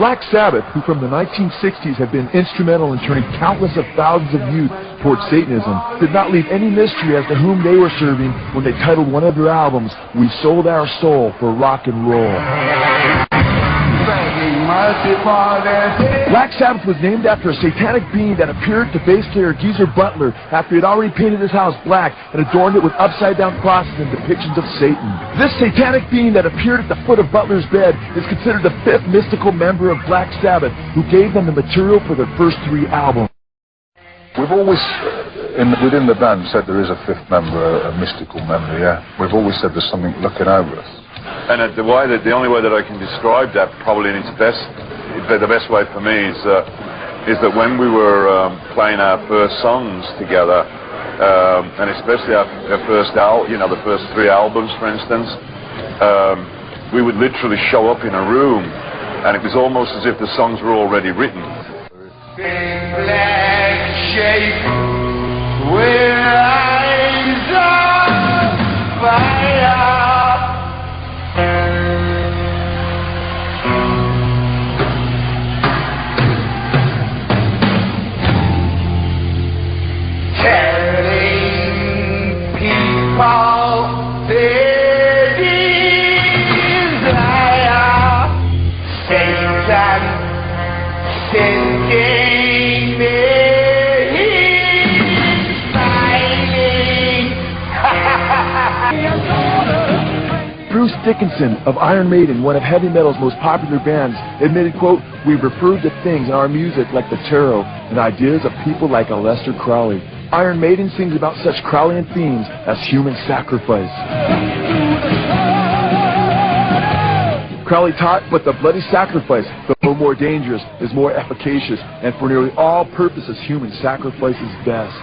Black Sabbath, who from the 1960s have been instrumental in turning countless of thousands of youth towards Satanism, did not leave any mystery as to whom they were serving when they titled one of their albums, "We Sold Our Soul for Rock and Roll." Black Sabbath was named after a satanic being that appeared to bass player Geezer Butler after he had already painted his house black and adorned it with upside-down crosses and depictions of Satan. This satanic being that appeared at the foot of Butler's bed is considered the fifth mystical member of Black Sabbath, who gave them the material for their first 3 albums. We've always, within the band, said there is a fifth member, a mystical member, yeah. We've always said there's something looking over us. And the only way that I can describe that, probably in its the best way for me, is that when we were playing our first songs together, and especially our first the first 3 albums, for instance, we would literally show up in a room, and it was almost as if the songs were already written. Big black shape, with eyes on fire. Telling people their desire, Satan sending me smiling. Bruce Dickinson of Iron Maiden, one of heavy metal's most popular bands, admitted, quote, "We've referred to things in our music like the tarot and ideas of people like Aleister Crowley. Iron Maiden sings about such Crowleyan themes as human sacrifice." Crowley taught, but the bloody sacrifice, though more dangerous, is more efficacious, and for nearly all purposes, human sacrifice is best.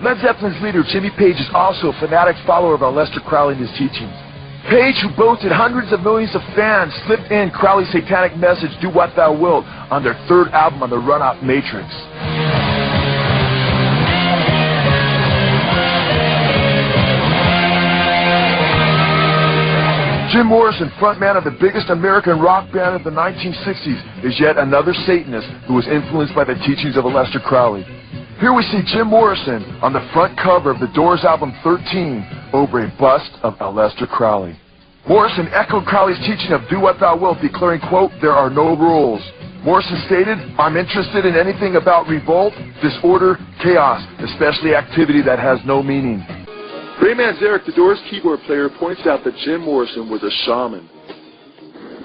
Led Zeppelin's leader, Jimmy Page, is also a fanatic follower of Aleister Crowley and his teachings. Page, who boasted hundreds of millions of fans, slipped in Crowley's satanic message, "Do What Thou Wilt," on their 3rd album on the run-out Matrix. Jim Morrison, frontman of the biggest American rock band of the 1960s, is yet another Satanist who was influenced by the teachings of Aleister Crowley. Here we see Jim Morrison on the front cover of the Doors album 13 over a bust of Aleister Crowley. Morrison echoed Crowley's teaching of "Do What Thou Wilt," declaring, quote, "There are no rules." Morrison stated, "I'm interested in anything about revolt, disorder, chaos, especially activity that has no meaning." Ray Manzarek, the Doors keyboard player, points out that Jim Morrison was a shaman.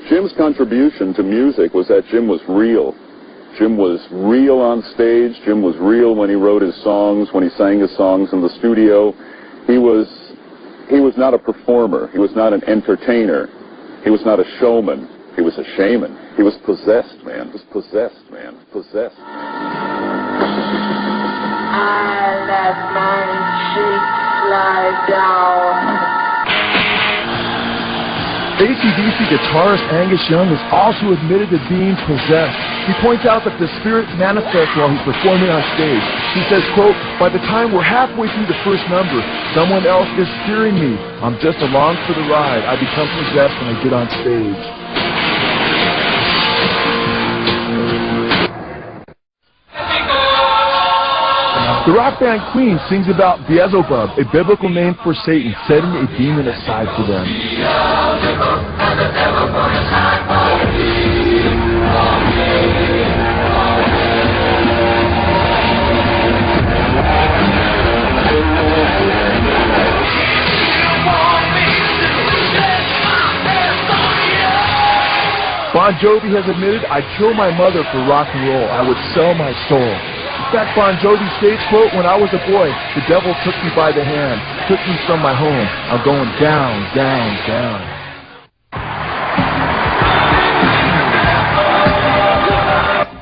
Jim's contribution to music was that Jim was real. Jim was real on stage. Jim was real when he wrote his songs, when he sang his songs in the studio. He was not a performer. He was not an entertainer. He was not a showman. He was a shaman. He was possessed, man. He was possessed, man. Possessed. I let my cheeks lie down. AC/DC guitarist Angus Young is also admitted to being possessed. He points out that the spirit manifests while he's performing on stage. He says, quote, "By the time we're halfway through the first number, someone else is steering me. I'm just along for the ride. I become possessed when I get on stage." The rock band Queen sings about Beelzebub, a biblical name for Satan, setting a demon aside for them. Bon Jovi has admitted, "I'd kill my mother for rock and roll. I would sell my soul." In fact, Bon Jovi states, quote, "When I was a boy, the devil took me by the hand, took me from my home. I'm going down, down, down."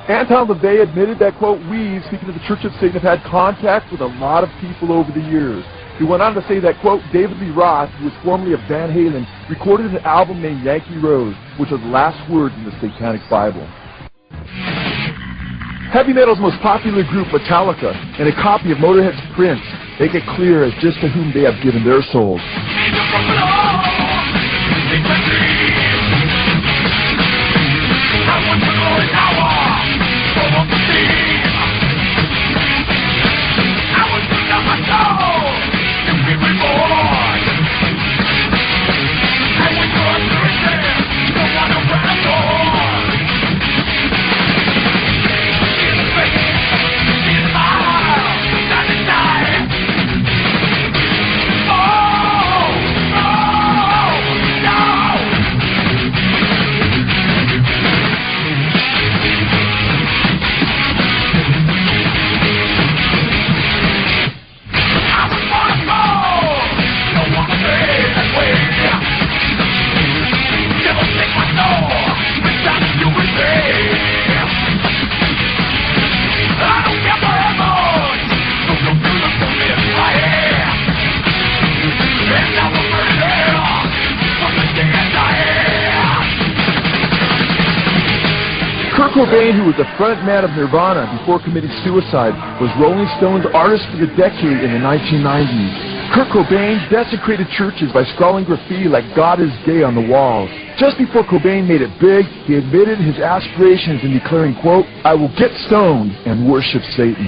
Anton LaVey admitted that, quote, "We, speaking of the Church of Satan, have had contact with a lot of people over the years." He went on to say that, quote, "David Lee Roth, who was formerly of Van Halen, recorded an album named Yankee Rose, which was the last word in the Satanic Bible." Heavy metal's most popular group, Metallica, and a copy of Motorhead's Prince make it clear as just to whom they have given their souls. Kurt Cobain, who was the front man of Nirvana before committing suicide, was Rolling Stone's Artist for the Decade in the 1990s. Kurt Cobain desecrated churches by scrawling graffiti like "God is gay" on the walls. Just before Cobain made it big, he admitted his aspirations in declaring, quote, "I will get stoned and worship Satan."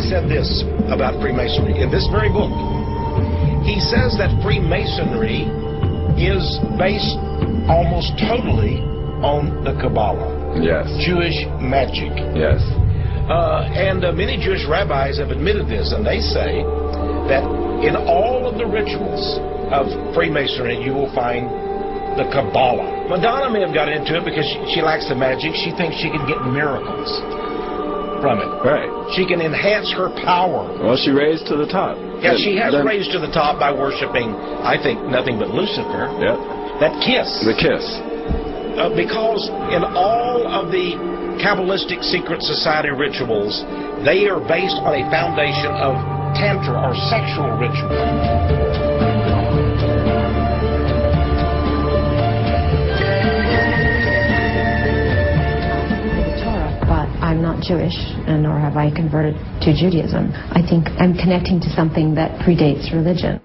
Said this about Freemasonry in this very book. He says that Freemasonry is based almost totally on the Kabbalah. Yes. Jewish magic. Yes. And many Jewish rabbis have admitted this, and they say that in all of the rituals of Freemasonry, you will find the Kabbalah. Madonna may have got into it because she likes the magic. She thinks she can get miracles from it. Right. She can enhance her power. Well, she raised to the top. Yeah, she has raised to the top by worshiping, I think, nothing but Lucifer. Yeah. That kiss. The kiss. Because in all of the Kabbalistic secret society rituals, they are based on a foundation of tantra or sexual ritual. I'm not Jewish, and nor have I converted to Judaism. I think I'm connecting to something that predates religion.